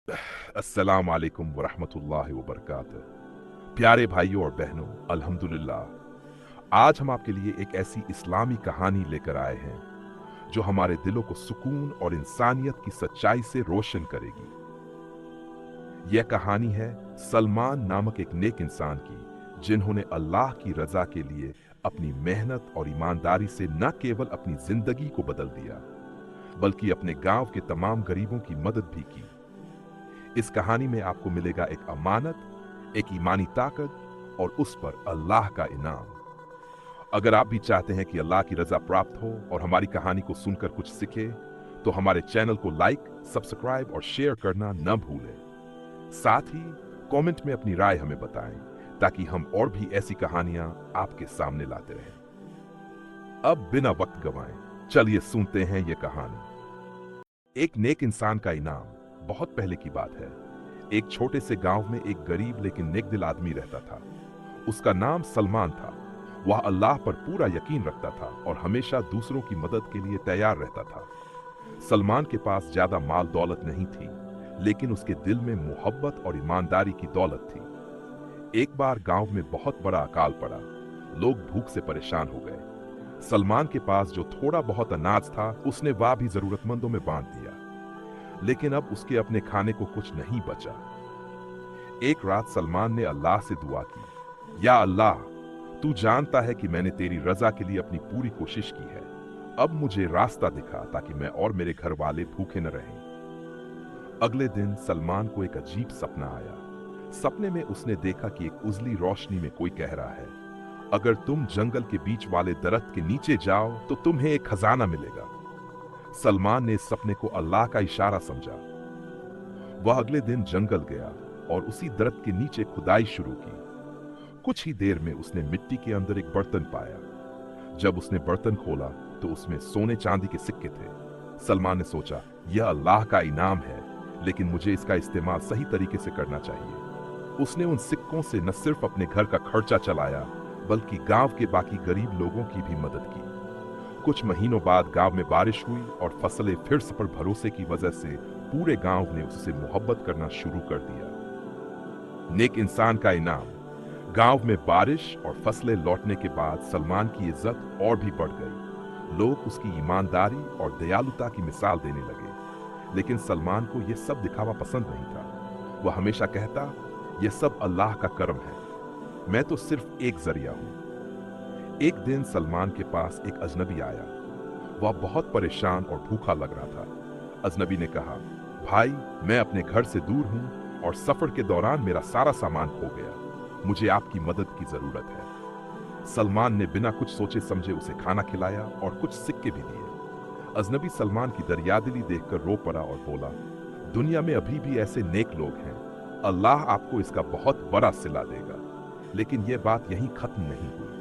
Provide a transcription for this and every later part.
अस्सलाम वालेकुम वरहमतुल्लाहि वबरकातुहू। प्यारे भाइयों और बहनों, अल्हम्दुलिल्लाह आज हम आपके लिए एक ऐसी इस्लामी कहानी लेकर आए हैं जो हमारे दिलों को सुकून और इंसानियत की सच्चाई से रोशन करेगी। यह कहानी है सलमान नामक एक नेक इंसान की, जिन्होंने अल्लाह की रजा के लिए अपनी मेहनत और ईमानदारी से न केवल अपनी जिंदगी को बदल दिया, बल्कि अपने गांव के तमाम गरीबों की मदद भी की। इस कहानी में आपको मिलेगा एक अमानत, एक ईमानी ताकत और उस पर अल्लाह का इनाम। अगर आप भी चाहते हैं कि अल्लाह की रजा प्राप्त हो और हमारी कहानी को सुनकर कुछ सीखे, तो हमारे चैनल को लाइक, सब्सक्राइब और शेयर करना न भूलें। साथ ही कमेंट में अपनी राय हमें बताएं, ताकि हम और भी ऐसी कहानियां आपके सामने लाते रहें। अब बिना वक्त गंवाए चलिए सुनते हैं ये कहानी। एक नेक इंसान का इनाम। बहुत पहले की बात है। एक छोटे से गांव में एक गरीब लेकिन नेक दिल आदमी रहता था। उसका नाम सलमान था। वह अल्लाह पर पूरा यकीन रखता था और हमेशा दूसरों की मदद के लिए तैयार रहता था। सलमान के पास ज्यादा माल दौलत नहीं थी, लेकिन उसके दिल में मोहब्बत और ईमानदारी की दौलत थी। एक बार गांव में बहुत बड़ा अकाल पड़ा। लोग भूख से परेशान हो गए। सलमान के पास जो थोड़ा बहुत अनाज था, उसने वह भी जरूरतमंदों में बांट दिया। लेकिन अब उसके अपने खाने को कुछ नहीं बचा। एक रात सलमान ने अल्लाह से दुआ की, या अल्लाह, तू जानता है कि मैंने तेरी रजा के लिए अपनी पूरी कोशिश की है। अब मुझे रास्ता दिखा ताकि मैं और मेरे घर वाले भूखे न रहें। अगले दिन सलमान को एक अजीब सपना आया। सपने में उसने देखा कि एक उजली रोशनी में कोई कह रहा है, अगर तुम जंगल के बीच वाले दरख्त के नीचे जाओ तो तुम्हें एक खजाना मिलेगा। सलमान ने इस सपने को अल्लाह का इशारा समझा। वह अगले दिन जंगल गया और उसी दरख्त के नीचे खुदाई शुरू की। कुछ ही देर में उसने मिट्टी के अंदर एक बर्तन पाया। जब उसने बर्तन खोला तो उसमें सोने चांदी के सिक्के थे। सलमान ने सोचा, यह अल्लाह का इनाम है, लेकिन मुझे इसका इस्तेमाल सही तरीके से करना चाहिए। उसने उन सिक्कों से न सिर्फ अपने घर का खर्चा चलाया, बल्कि गांव के बाकी गरीब लोगों की भी मदद की। कुछ महीनों बाद गांव में बारिश हुई और फसलें फिर से पर भरोसे की वजह से पूरे गांव ने उससे मोहब्बत करना शुरू कर दिया। नेक इंसान का इनाम। गांव में बारिश और फसलें लौटने के बाद सलमान की इज्जत और भी बढ़ गई। लोग उसकी ईमानदारी और दयालुता की मिसाल देने लगे। लेकिन सलमान को यह सब दिखावा पसंद नहीं था। वह हमेशा कहता, यह सब अल्लाह का करम है, मैं तो सिर्फ एक जरिया हूं। एक दिन सलमान के पास एक अजनबी आया। वह बहुत परेशान और भूखा लग रहा था। अजनबी ने कहा, भाई, मैं अपने घर से दूर हूं और सफर के दौरान मेरा सारा सामान खो गया। मुझे आपकी मदद की जरूरत है। सलमान ने बिना कुछ सोचे समझे उसे खाना खिलाया और कुछ सिक्के भी दिए। अजनबी सलमान की दरियादिली देखकर रो पड़ा और बोला, दुनिया में अभी भी ऐसे नेक लोग हैं। अल्लाह आपको इसका बहुत बड़ा सिला देगा। लेकिन यह बात यहीं खत्म नहीं हुई।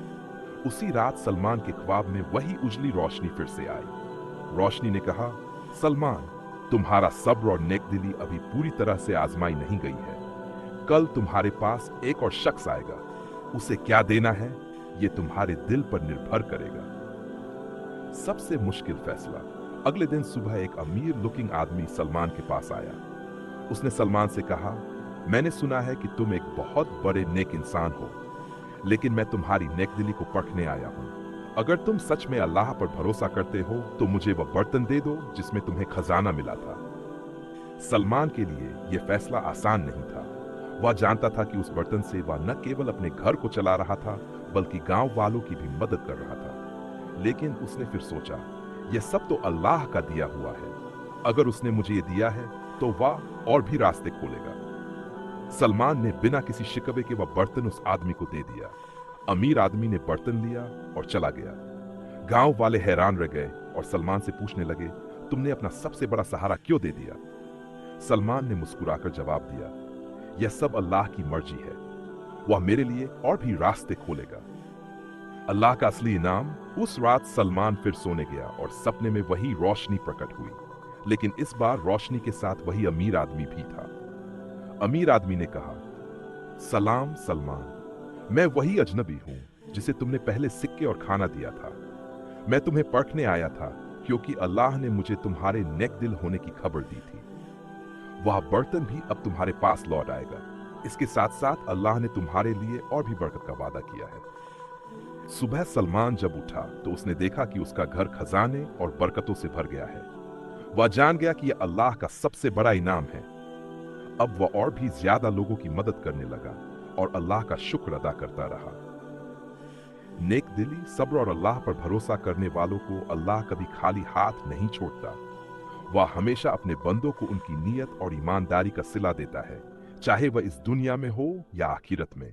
उसी रात सलमान के ख्वाब में वही उजली रोशनी फिर से आई। रोशनी ने कहा, सलमान, तुम्हारा सब्र और नेकदिली अभी पूरी तरह से आजमाई नहीं गई है। कल तुम्हारे पास एक और शख्स आएगा। उसे क्या देना है, ये तुम्हारे दिल पर निर्भर करेगा। सबसे मुश्किल फैसला। अगले दिन सुबह एक अमीर लुकिंग आदमी सलमान के पास आया। उसने सलमान से कहा, मैंने सुना है कि तुम एक बहुत बड़े नेक इंसान हो, लेकिन मैं तुम्हारी नेकदिली को परखने आया हूं। अगर तुम सच में अल्लाह पर भरोसा करते हो तो मुझे वह बर्तन दे दो जिसमें तुम्हें खजाना मिला था। सलमान के लिए यह फैसला आसान नहीं था। वह जानता था कि उस बर्तन से वह न केवल अपने घर को चला रहा था, बल्कि गांव वालों की भी मदद कर रहा था। लेकिन उसने फिर सोचा, यह सब तो अल्लाह का दिया हुआ है। अगर उसने मुझे ये दिया है तो वह और भी रास्ते खोलेगा। सलमान ने बिना किसी शिकवे के वह बर्तन उस आदमी को दे दिया। अमीर आदमी ने बर्तन लिया और चला गया। गांव वाले हैरान रह गए और सलमान से पूछने लगे, तुमने अपना सबसे बड़ा सहारा क्यों दे दिया? सलमान ने मुस्कुराकर जवाब दिया, यह सब अल्लाह की मर्जी है। वह मेरे लिए और भी रास्ते खोलेगा। अल्लाह का असली इनाम। उस रात सलमान फिर सोने गया और सपने में वही रोशनी प्रकट हुई। लेकिन इस बार रोशनी के साथ वही अमीर आदमी भी था। अमीर आदमी ने कहा, सलाम सलमान, मैं वही अजनबी हूं जिसे तुमने पहले सिक्के और खाना दिया था। मैं तुम्हें परखने आया था क्योंकि अल्लाह ने मुझे तुम्हारे नेक दिल होने की खबर दी थी। वह बर्तन भी अब तुम्हारे पास लौट आएगा। इसके साथ साथ अल्लाह ने तुम्हारे लिए और भी बरकत का वादा किया है। सुबह सलमान जब उठा तो उसने देखा कि उसका घर खजाने और बरकतों से भर गया है। वह जान गया कि यह अल्लाह का सबसे बड़ा इनाम है। अब वह और भी ज्यादा लोगों की मदद करने लगा और अल्लाह का शुक्र अदा करता रहा। नेक दिली, सब्र और अल्लाह पर भरोसा करने वालों को अल्लाह कभी खाली हाथ नहीं छोड़ता। वह हमेशा अपने बंदों को उनकी नीयत और ईमानदारी का सिला देता है, चाहे वह इस दुनिया में हो या आखिरत में।